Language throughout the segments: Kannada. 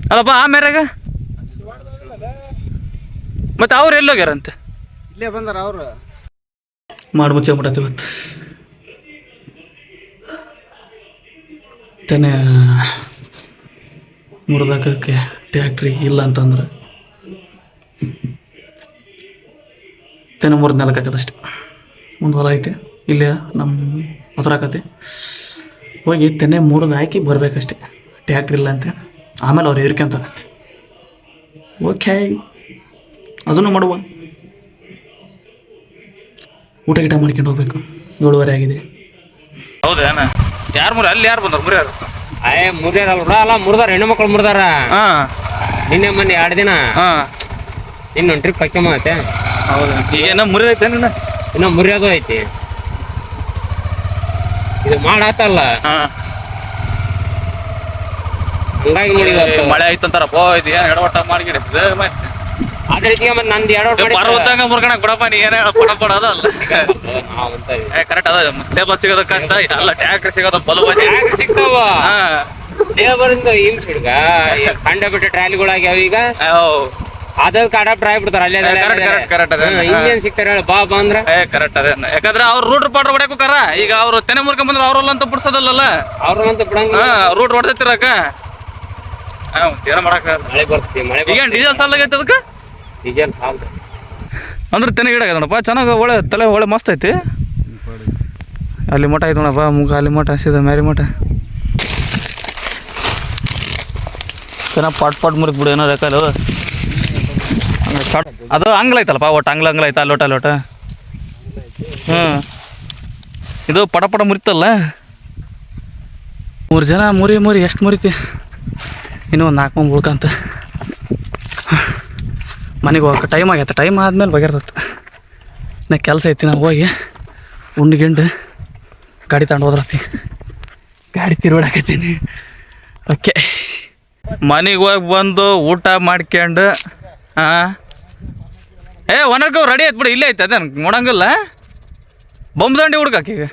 ಅಲ್ಲಪ್ಪ ಆಮೇರಾಗ ಮತ್ತೆ ಅವ್ರು ಎಲ್ಲೋಗ್ಯಾರಂತೆ ಇಲ್ಲೇ ಬಂದಾರ ಅವ್ರು ಮಾಡಿ ಮುಚ್ಚಾಬಿಟ್ಟತಿ ಇವತ್ತು ತೆನೆ ಮುರಿದಾಕಕ್ಕೆ ಟ್ಯಾಕ್ಟ್ರಿ ಇಲ್ಲ ಅಂತಂದ್ರೆ ತೆನೆ ಮುರಿದ ನೆಲಕ್ಕೆ ಹಾಕದಷ್ಟೆ ಒಂದು ಹೊಲ ಐತೆ ಇಲ್ಲೇ ನಮ್ಮ ಹೊಸರಾಕತಿ ಹೋಗಿ ತೆನೆ ಮುರಿದು ಹಾಕಿ ಬರಬೇಕಷ್ಟೆ ಟ್ಯಾಕ್ಟ್ರಿ ಇಲ್ಲ ಅಂತ ಆಮೇಲೆ ಅವ್ರು ಏರ್ಕೊಂತಾರಂತೆ ಓಕೆ ಅದನ್ನು ಮಾಡುವ ಊಟ ಗೀಟ ಮಾಡ್ಕೊಂಡು ಹೋಗ್ಬೇಕು 7:30 ಆಗಿದೆ ಹೌದೇನ ಯಾರು ಮುರಿ ಅಲ್ಲಿ ಯಾರು ಬಂದರು ಮುರಿಯಾರು ಮುರಿಯಾರಲ್ಲ ಮುರಿದಾರ ಹೆಣ್ಣು ಮಕ್ಕಳು ಮುರಿದಾರ ನಿನ್ನೆ ಮೊನ್ನೆ 2 ದಿನ ಇನ್ನೊಂದು ಟ್ರಿಪ್ ಹಾಕ್ಯಮ್ಮ ಐತೆ ಹೌದು ಈಗೇನ ಮುರಿದೈತೆ ಇನ್ನೂ ಮುರಿಯೋದು ಐತಿ ಇದು ಮಾಡಾತಲ್ಲ ಹಂಗಾಗಿ ನೋಡಿ ಮಳೆ ಆಯ್ತಂತಾರಪ್ಪ ಇದು ಏನು ಎಡವಟ್ಟ ಮಾಡಿದ್ರೆ ಅದೇ ರೀತಿ ಮತ್ತೆ ನಂದು ಎಡವಟ್ ಪರ್ವತಂಗ ಮುರ್ಗಣಕ್ ಬಿಡಪ್ಪ ನೀ ಏನೇ ಪಡ ಅದಲ್ಲ ಕರೆಕ್ಟ್ ಅದ ಲೇಬರ್ ಸಿಗೋದ ಕಷ್ಟ ಅಲ್ಲ ಟ್ಯಾಕ್ಟ್ರಿ ಸಿಗೋದ ಬಲವಾದಿ ಸಿಗ್ತಾವ ಲೇಬರಿಂದ ಹಿಂಗ್ ಹಿಡ್ಗ ಕಂಡ ಬಿಟ್ಟ ಟ್ರಾಲಿಗಳಾಗ್ಯಾವ ಈಗ ಅದಕ್ಕೆ ಅಡಾಪ್ಟರ್ ಆಗ್ಬಿಡ್ತಾರ ಅಲ್ಲೇ ಇನ್ನೇನ್ ಸಿಗ್ತಾರ ಹೇಳ ಬಾ ಅಂದ್ರೆ ಕರೆಕ್ಟ್ ಅದೇ ಯಾಕಂದ್ರೆ ಅವ್ರು ರೂಟ್ ಪಾಡ್ರ ಹೊಡ್ಯಾಕ ಕರ ಈಗ ಅವ್ರು ತೆನೆ ಮುರ್ಕೊಂಡ್ ಬಂದ್ರೆ ಅವ್ರಲ್ಲಂತ ಬಿಡ್ಸೋದಲ್ಲ ಅವ್ರಂತ ಬಿಡಂಗ ರೂಟ್ ಹೊಡೆದಿರಕ ಏನ ಮಾಡಕ ಮಳೆ ಬರ್ತಿ ಮಳೆ ಈಗ ಡೀಸೆಲ್ ಸಾಲಾಗೈತೆ ಅದಕ್ಕೆ ಡೀಸೆಲ್ ಸಾಲ ಅಂದ್ರೆ ತೆನೆ ಗಿಡ ನೋಡಪ್ಪ ಚೆನ್ನಾಗಿ ಒಳ್ಳೆ ತಲೆ ಒಳ್ಳೆ ಮಸ್ತ್ ಐತಿ ಅಲ್ಲಿ ಮಠ ಐತೆ ನೋಡಪ್ಪ ಮುಖ ಅಲ್ಲಿ ಮಠ ಸೀದಾ ಮ್ಯಾರಿ ಮಠ ಚೆನ್ನಾಗಿ ಪಟ್ ಮುರಿದ್ ಬಿಡು ಏನೋ ರೇಖಾಲು ಅದು ಅಂಗ್ಲ ಐತಲ್ಲಪ್ಪ ಒಟ್ಟು ಅಂಗ್ಲ ಐತ ಅಲ್ಲೋಟ ಇದು ಪಟ ಮುರಿತಲ್ಲ 3 ಜನ ಮುರಿ ಎಷ್ಟು ಮುರಿತಿ ಇನ್ನೂ ಒಂದು 4 ಮಂದಿ ಉಳ್ಕಂತ ಮನೆಗೆ ಹೋಗಕ್ಕೆ ಟೈಮ್ ಆಗೈತೆ ಟೈಮ್ ಆದ್ಮೇಲೆ ಬಗೆರ್ತೈತೆ ನಾ ಕೆಲಸ ಐತಿ ನಾವು ಹೋಗಿ ಉಂಡು ಗಾಡಿ ತಗೊಂಡು ಹೋದ್ರತಿ ಗಾಡಿ ತಿರುಗಾಡಕತ್ತೀನಿ ಓಕೆ ಮನೆಗೆ ಹೋಗಿ ಬಂದು ಊಟ ಮಾಡ್ಕೊಂಡು ಒನರ್ಗ ರೆಡಿ ಆಯ್ತು ಬಿಡು ಇಲ್ಲೇ ಐತೆ ಅದೇನು ನೋಡಂಗಿಲ್ಲ ಬೊಂಬದಂಡಿ ಹುಡ್ಕೀಗ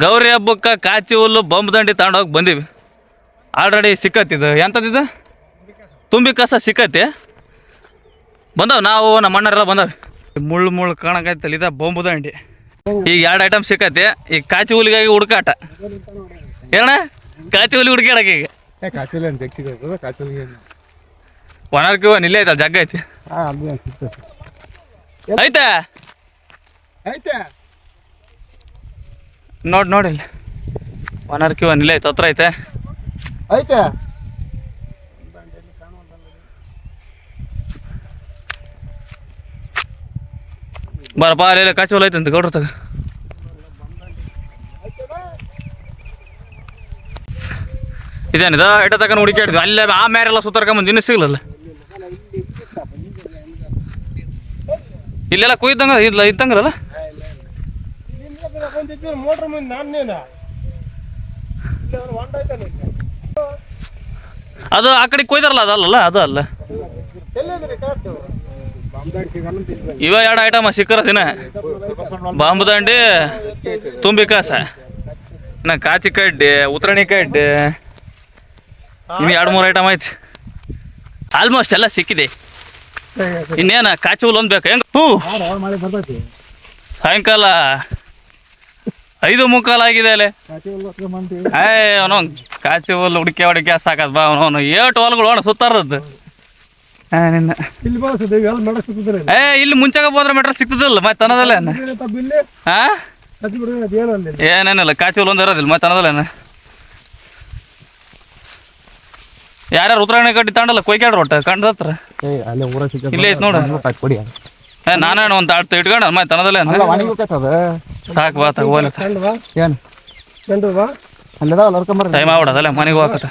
ಗೌರಿ ಹಬ್ಬಕ್ಕೆ ಕಾಚಿ ಹುಲ್ಲು ಬೊಂಬದಂಡಿ ತಗೊಂಡೋಗಿ ಬಂದೀವಿ ಆಲ್ರೆಡಿ ಸಿಕ್ಕತ್ತಿದ್ದು ಎಂಥದ್ದಿದ್ದು ತುಂಬಿ ಕಸ ಸಿಕ್ಕತಿ ಬಂದವು ನಾವು ನಮ್ಮ ಅಣ್ಣರೆಲ್ಲ ಬಂದವೆ ಮುಳ್ಳು ಕಾಣಕೈತಲ್ಲ ಇದ ಬೊಂಬದಂಡಿ ಈಗ 2 ಐಟಮ್ ಸಿಕ್ಕತಿ ಈಗ ಕಾಚಿ ಹುಲಿಗಾಗಿ ಹುಡುಕಾಟ ಏನ ಕಾಚಿ ಹುಲಿ ಹುಡುಕಾಡಕ ಈಗ ಒನರ್ಕ ಇಲ್ಲೇ ಐತಲ್ಲ ಜಗ್ಗ ಐತಿ ಐತೆ ನೋಡಿಲ್ಲ ಒನರ್ಕ ಇಲ್ಲೇ ಐತೆ ಹತ್ರ ಐತೆ ಬರಪ್ಪ ಅಲ್ಲೆಲ್ಲ ಕಾಚಿ ಹೊಲ ಐತಂತ ಗೌಡ್ರ ತಗ ಇದೇನಿದ ಎಟ ತಗೊಂಡು ಹುಡುಕಾಡಿದ್ವಿ ಅಲ್ಲೇ ಆ ಮೇರೆಲ್ಲ ಸುತ್ತಾರ್ಕೊಂಬಂದು ಇನ್ನೂ ಸಿಗ್ಲಲ್ಲ ಇಲ್ಲೆಲ್ಲ ಕುಯ್ದಂಗ ಇಲ್ಲ ಇದ್ದಂಗಲ್ಲ ಅದು ಆ ಕಡೆ ಕೊಯ್ದಾರಲ್ಲ ಅದಲ್ಲ ಅದು ಅಲ್ಲ ಇವ 2 ಐಟಮ್ ಸಿಕ್ಕರ ದಿನ ಬಾಂಬುದಂಡಿ ತುಂಬಿ ಕಾಸ ನಾ ಕಾಚಿ ಕಡ್ಡಿ ಉತ್ತರಣಿ ಕಡ್ಡಿ ಇನ್ನು 2-3 ಐಟಮ್ ಐತಿ ಆಲ್ಮೋಸ್ಟ್ ಎಲ್ಲ ಸಿಕ್ಕಿದೆ ಇನ್ನೇನ ಕಾಚಿ ಹುಲ್ ಒಂದು ಬೇಕು ಹೆಂಗ ಸಾಯಂಕಾಲ 5:45 ಆಗಿದೆ ಅಲ್ಲೇ ಅವನು ಕಾಚಿ ಹುಲ್ಲು ಹುಡುಕಿ ಸಾಕದ್ ಬಾ ಅವನು 8 ಹೊಲಗಳು ಅಣ್ಣ ಸುತ್ತಾರದ್ದು ನಿನ್ನ ಇಲ್ಲಿ ಮುಂಚಾಗ ಹೋದ್ರೆ ಮೆಟ್ರ ಸಿಗ್ತದಿಲ್ಲ ಮತ್ತೆ ಅನ್ನೋದಲ್ಲ ಏನೇನಿಲ್ಲ ಕಾಚಿ ಹುಲ್ ಒಂದು ಇರೋದಿಲ್ಲ ಮತ್ತೆ ಅನ್ನೋದಲ್ಲ ಯಾರ್ಯಾರು ಉತ್ತರಾಯಣ ಕಡ್ಡಿ ತಾಂಡಲ್ಲ ಕೊಯ್ಕಾಡ್ರ ಒಟ್ಟ ಕಂಡತ್ರ ಇಲ್ಲೇ ಐತ್ ನೋಡ ನಾನೇನು ಒಂದು ತಾಡ್ತು ಇಟ್ಕೊಂಡ ಮತ್ತೆ ಅನ್ನೋದಲ್ಲ ಸಾಕು ಬಾ ತಗೋಲ್ಲ ಟೈಮ್ ಆಗ್ಬಿಡದಲ್ಲ ಮನೆಗೆ ಹೋಗತ್ತ